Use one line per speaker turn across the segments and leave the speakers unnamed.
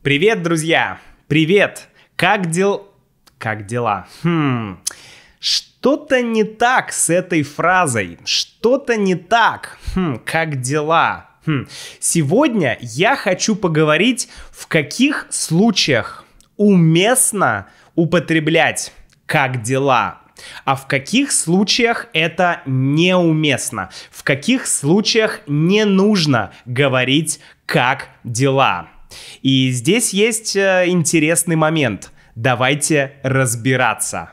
Привет, друзья! Привет! Как дела? Что-то не так с этой фразой. Что-то не так. Как дела? Сегодня я хочу поговорить, в каких случаях уместно употреблять «как дела», а в каких случаях это неуместно, в каких случаях не нужно говорить «как дела». И здесь есть интересный момент. Давайте разбираться.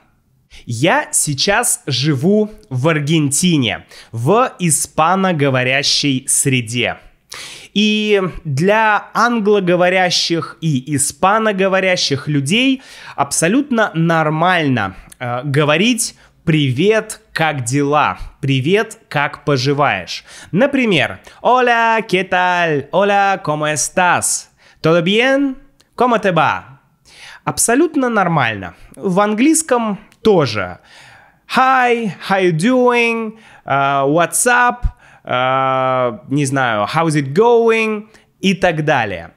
Я сейчас живу в Аргентине, в испаноговорящей среде. И для англоговорящих и испаноговорящих людей абсолютно нормально говорить «Привет, как дела?» «Привет, как поживаешь?» Например, «Hola, ¿qué tal?» «Hola, ¿cómo estás?» «Todo bien? ¿Cómo te va?» Абсолютно нормально. В английском тоже. Hi, how you doing? What's up? Не знаю, how's it going? И так далее.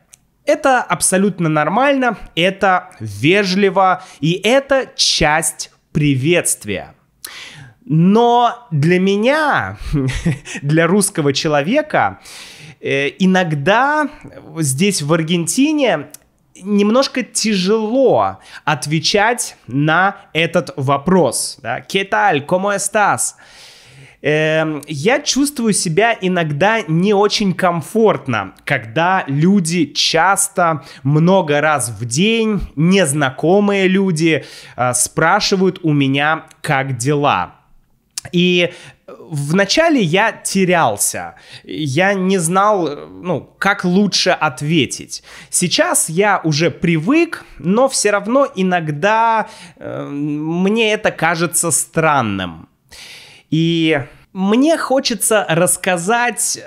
Это абсолютно нормально, это вежливо, и это часть приветствия. Но для меня, для русского человека, иногда здесь в Аргентине немножко тяжело отвечать на этот вопрос. Да? ¿Qué tal? ¿Cómo estás? Я чувствую себя иногда не очень комфортно, когда люди часто, много раз в день, незнакомые люди спрашивают у меня, как дела. И вначале я терялся, я не знал, как лучше ответить. Сейчас я уже привык, но все равно иногда мне это кажется странным. И мне хочется рассказать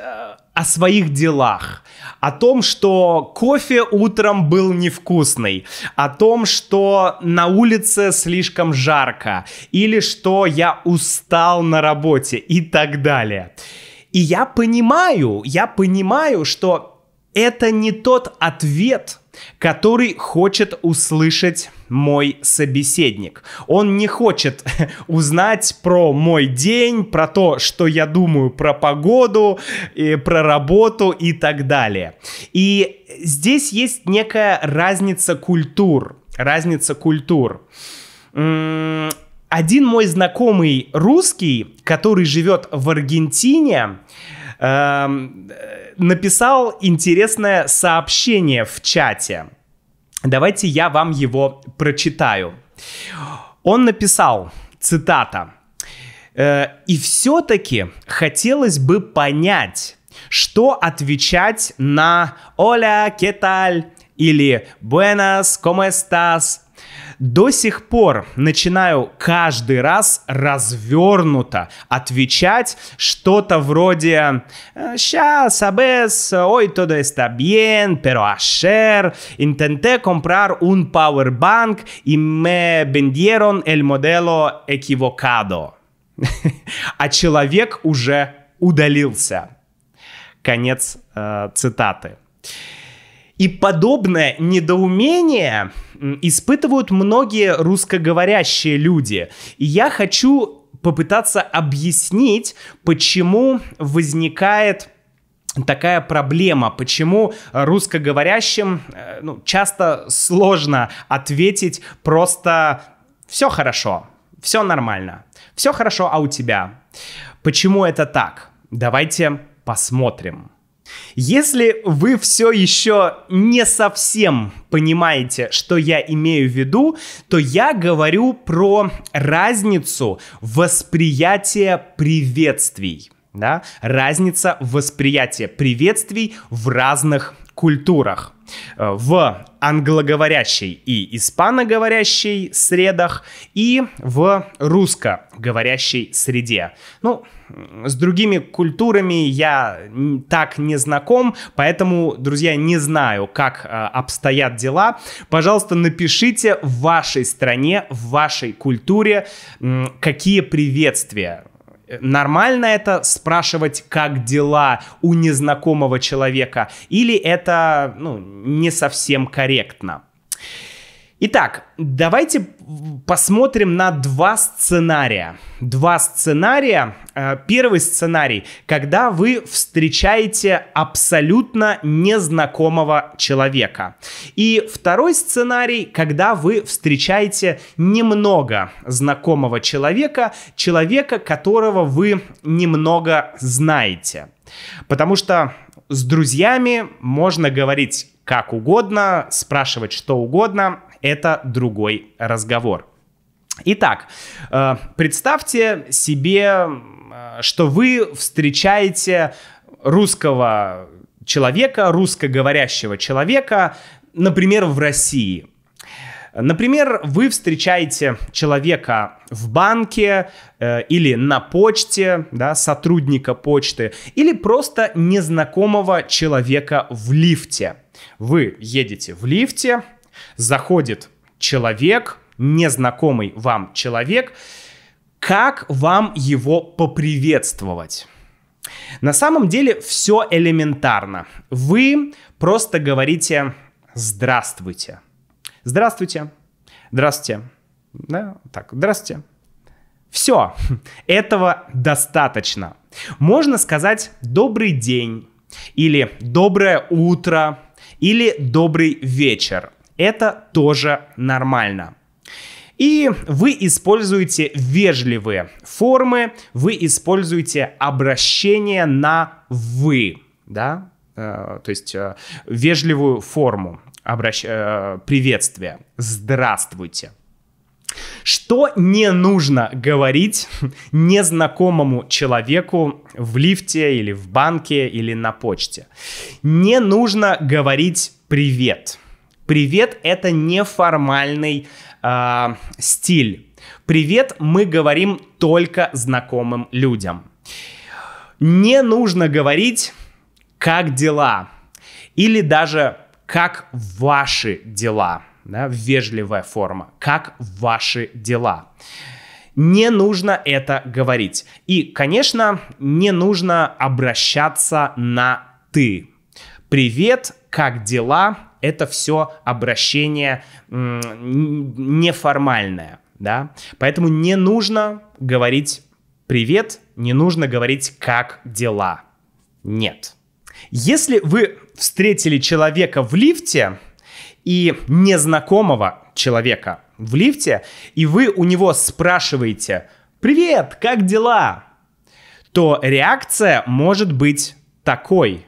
о своих делах, о том, что кофе утром был невкусный, о том, что на улице слишком жарко, или что я устал на работе и так далее. И я понимаю, что это не тот ответ, который хочет услышать мой собеседник. Он не хочет узнать про мой день, про то, что я думаю про погоду, про работу и так далее. И здесь есть некая разница культур. Один мой знакомый русский, который живет в Аргентине, написал интересное сообщение в чате. Давайте я вам его прочитаю. Он написал, цитата: «И все-таки хотелось бы понять, что отвечать на «Hola, ¿qué tal?» или «Buenas, ¿cómo estás?» До сих пор начинаю каждый раз развернуто отвечать что-то вроде «Ya sabes, hoy todo está bien, pero ayer intenté comprar un powerbank y me vendieron el modelo equivocado». А человек уже удалился. Конец цитаты. И подобное недоумение испытывают многие русскоговорящие люди. И я хочу попытаться объяснить, почему возникает такая проблема, почему русскоговорящим часто сложно ответить просто «все хорошо, все нормально, все хорошо, а у тебя?» Почему это так? Давайте посмотрим. Если вы все еще не совсем понимаете, что я имею в виду, то я говорю про разницу восприятия приветствий. Да? Разница восприятия приветствий в разных культурах. В англоговорящей и испаноговорящей средах и в русскоговорящей среде. С другими культурами я так не знаком, поэтому, друзья, не знаю, как обстоят дела. Пожалуйста, напишите в вашей стране, в вашей культуре, какие приветствия Нормально это спрашивать, как дела у незнакомого человека, или это не совсем корректно? Итак, давайте посмотрим на два сценария. Первый сценарий, когда вы встречаете абсолютно незнакомого человека. И второй сценарий, когда вы встречаете немного знакомого человека, которого вы немного знаете. Потому что с друзьями можно говорить как угодно, спрашивать что угодно. Это другой разговор. Итак, представьте себе, что вы встречаете русского человека, русскоговорящего человека, например, в России. Например, вы встречаете человека в банке или на почте, сотрудника почты, или просто незнакомого человека в лифте. Вы едете в лифте, заходит человек, незнакомый вам человек. Как вам его поприветствовать? На самом деле все элементарно. Вы просто говорите «здравствуйте». Здравствуйте. Здравствуйте. Да, так, здравствуйте. Все, этого достаточно. Можно сказать «добрый день» или «доброе утро» или «добрый вечер». Это тоже нормально. И вы используете вежливые формы, вы используете обращение на «вы», да? То есть вежливую форму приветствия. Здравствуйте. Что не нужно говорить незнакомому человеку в лифте или в банке или на почте? Не нужно говорить «привет». Привет — это неформальный стиль. Привет мы говорим только знакомым людям. Не нужно говорить «как дела?» или даже «как ваши дела?» Вежливая форма. «Как ваши дела?» Не нужно это говорить. И, конечно, не нужно обращаться на «ты». Привет, как дела? Это все обращение неформальное, да? Поэтому не нужно говорить «привет», не нужно говорить «как дела». Нет. Если вы встретили человека в лифте и незнакомого человека в лифте, и вы у него спрашиваете «привет, как дела?», то реакция может быть такой.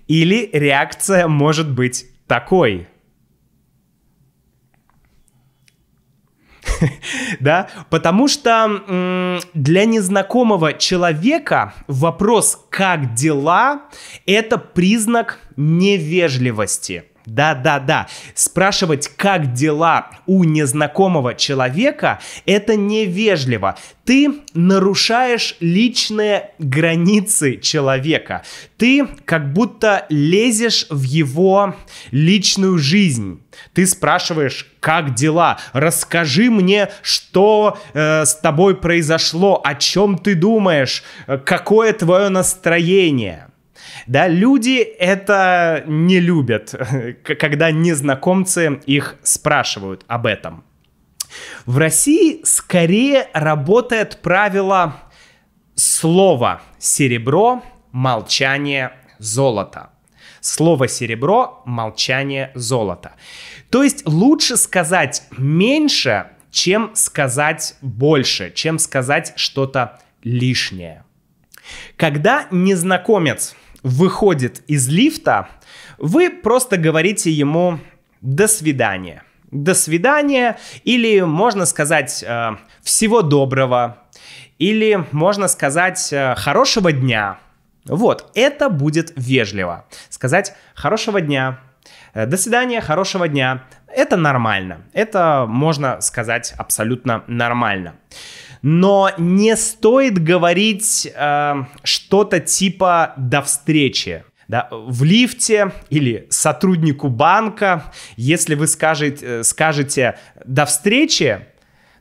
Или реакция может быть такой. Да? Потому что для незнакомого человека вопрос «как дела?» — это признак невежливости. Да. Спрашивать «как дела?» у незнакомого человека — это невежливо. Ты нарушаешь личные границы человека. Ты как будто лезешь в его личную жизнь. Ты спрашиваешь «как дела?» Расскажи мне, что с тобой произошло, о чем ты думаешь, какое твое настроение. Да, люди это не любят, когда незнакомцы их спрашивают об этом. В России скорее работает правило «слово серебро, молчание золото». Слово серебро, молчание золото. То есть лучше сказать меньше, чем сказать больше, чем сказать что-то лишнее. Когда незнакомец выходит из лифта, вы просто говорите ему «до свидания». «До свидания» или можно сказать «всего доброго» или можно сказать «хорошего дня». Вот, это будет вежливо. Сказать «хорошего дня», «до свидания», «хорошего дня». Это нормально. Это можно сказать абсолютно нормально. Но не стоит говорить что-то типа «до встречи». Да? В лифте или сотруднику банка, если вы скажете «до встречи»,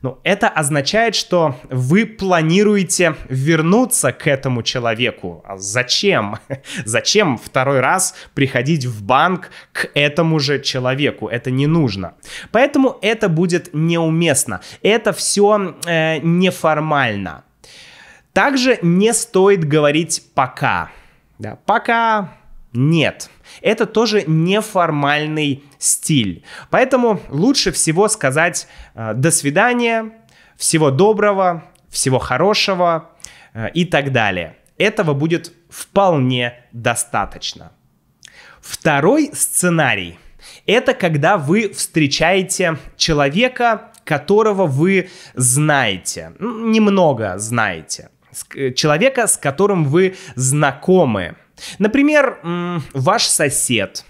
Ну, это означает, что вы планируете вернуться к этому человеку. А зачем? Зачем второй раз приходить в банк к этому же человеку? Это не нужно. Поэтому это будет неуместно. Это все неформально. Также не стоит говорить «пока». Да, «пока» нет. Это тоже неформальный стиль. Поэтому лучше всего сказать «до свидания», «всего доброго», «всего хорошего» и так далее. Этого будет вполне достаточно. Второй сценарий – это когда вы встречаете человека, которого вы знаете, немного знаете. Человека, с которым вы знакомы. Например, ваш сосед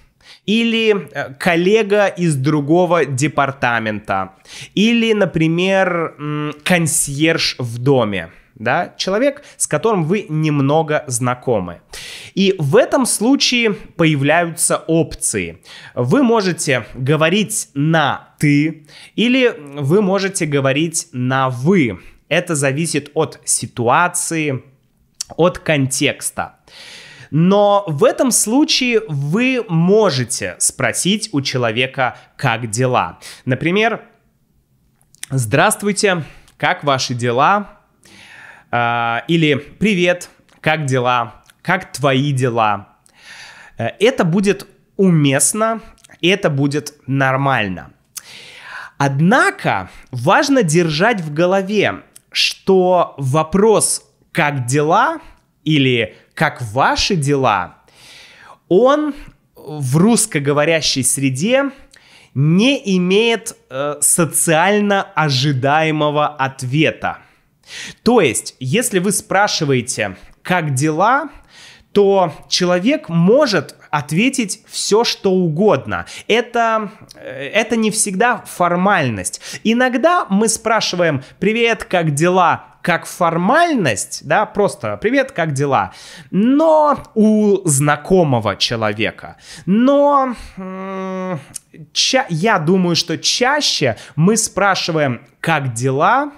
или коллега из другого департамента или, например, консьерж в доме. Да? Человек, с которым вы немного знакомы. И в этом случае появляются опции. Вы можете говорить на «ты» или вы можете говорить на «вы». Это зависит от ситуации, от контекста. Но в этом случае вы можете спросить у человека, как дела. Например, «Здравствуйте, как ваши дела?» Или «Привет, как дела? Как твои дела?» Это будет уместно, и это будет нормально. Однако важно держать в голове, что вопрос «как дела?» или «как ваши дела?» он в русскоговорящей среде не имеет социально ожидаемого ответа. То есть, если вы спрашиваете «как дела?», то человек может ответить все, что угодно. Это не всегда формальность. Иногда мы спрашиваем «Привет, как дела?» как формальность, да, просто «Привет, как дела?», но у знакомого человека. Но я думаю, что чаще мы спрашиваем «как дела?»,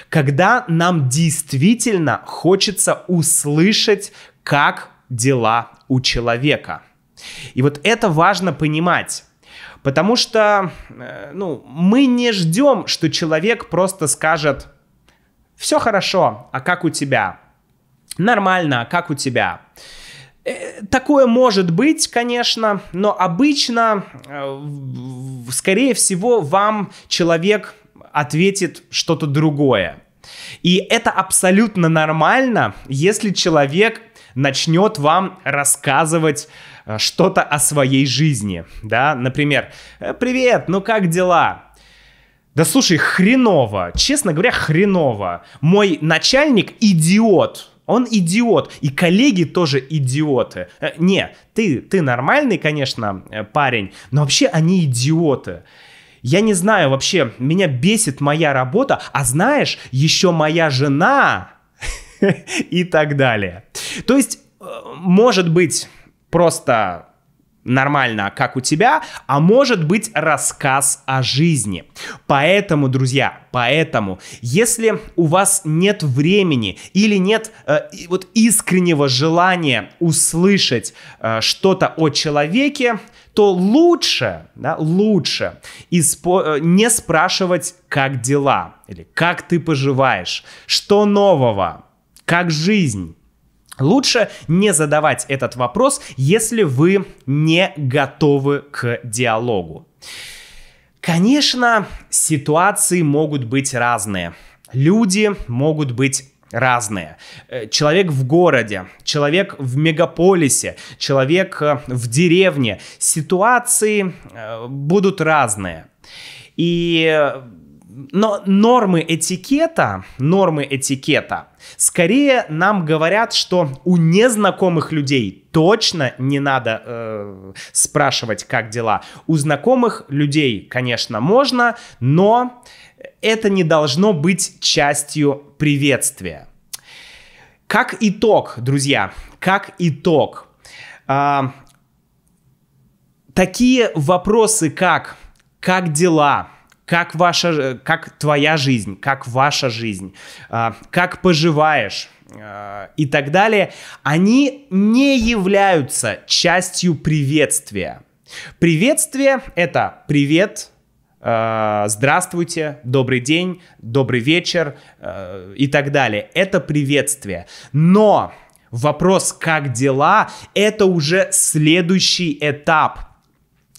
когда нам действительно хочется услышать, как дела у человека. И вот это важно понимать, потому что мы не ждем, что человек просто скажет «все хорошо, а как у тебя?» «Нормально, а как у тебя?» Такое может быть, конечно, но обычно, скорее всего, вам человек ответит что-то другое. И это абсолютно нормально, если человек начнет вам рассказывать что-то о своей жизни, да, например, «Привет, ну как дела?» Да слушай, хреново, честно говоря, хреново. Мой начальник идиот, он идиот, и коллеги тоже идиоты. Не, ты нормальный, конечно, парень, но вообще они идиоты. Я не знаю, вообще, меня бесит моя работа, а знаешь, еще моя жена и так далее. То есть, может быть просто нормально, как у тебя, а может быть рассказ о жизни. Поэтому, друзья, если у вас нет времени или нет вот искреннего желания услышать что-то о человеке, то лучше не спрашивать, как дела, или как ты поживаешь, что нового, как жизнь. Лучше не задавать этот вопрос, если вы не готовы к диалогу. Конечно, ситуации могут быть разные. Люди могут быть разные. Человек в городе, человек в мегаполисе, человек в деревне. Ситуации будут разные. Но нормы этикета скорее нам говорят, что у незнакомых людей точно не надо спрашивать, как дела. У знакомых людей, конечно, можно, но это не должно быть частью приветствия. Как итог, друзья, такие вопросы, как дела, как твоя жизнь, как ваша жизнь, как поживаешь и так далее, они не являются частью приветствия. Приветствие — это привет, здравствуйте, добрый день, добрый вечер и так далее. Это приветствие. Но вопрос «как дела?» — это уже следующий этап,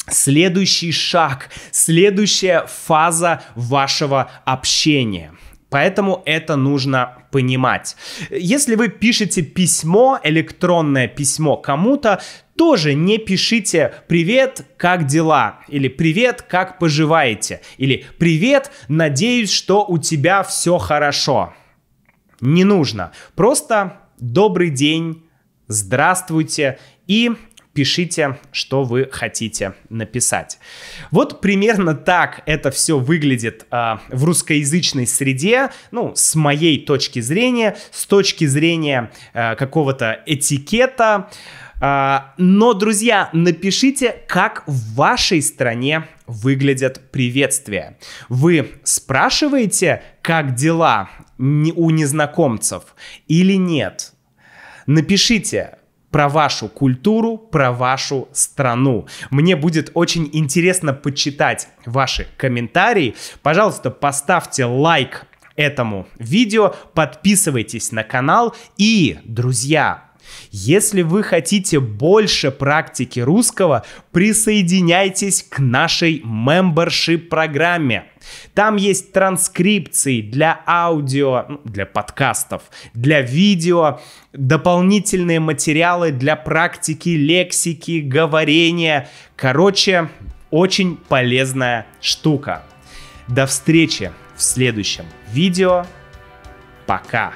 следующий шаг, следующая фаза вашего общения. Поэтому это нужно понимать. Если вы пишете письмо, электронное письмо кому-то, тоже не пишите «Привет, как дела?» или «Привет, как поживаете?» или «Привет, надеюсь, что у тебя все хорошо». Не нужно. Просто «Добрый день», «Здравствуйте» и пишите, что вы хотите написать. Вот примерно так это все выглядит в русскоязычной среде, ну, с моей точки зрения, с точки зрения какого-то этикета. Но, друзья, напишите, как в вашей стране выглядят приветствия. Вы спрашиваете, как дела у незнакомцев или нет? Напишите про вашу культуру, про вашу страну. Мне будет очень интересно почитать ваши комментарии. Пожалуйста, поставьте лайк этому видео, подписывайтесь на канал и, друзья, если вы хотите больше практики русского, присоединяйтесь к нашей membership-программе. Там есть транскрипции для аудио, для подкастов, для видео, дополнительные материалы для практики лексики, говорения. Короче, очень полезная штука. До встречи в следующем видео. Пока!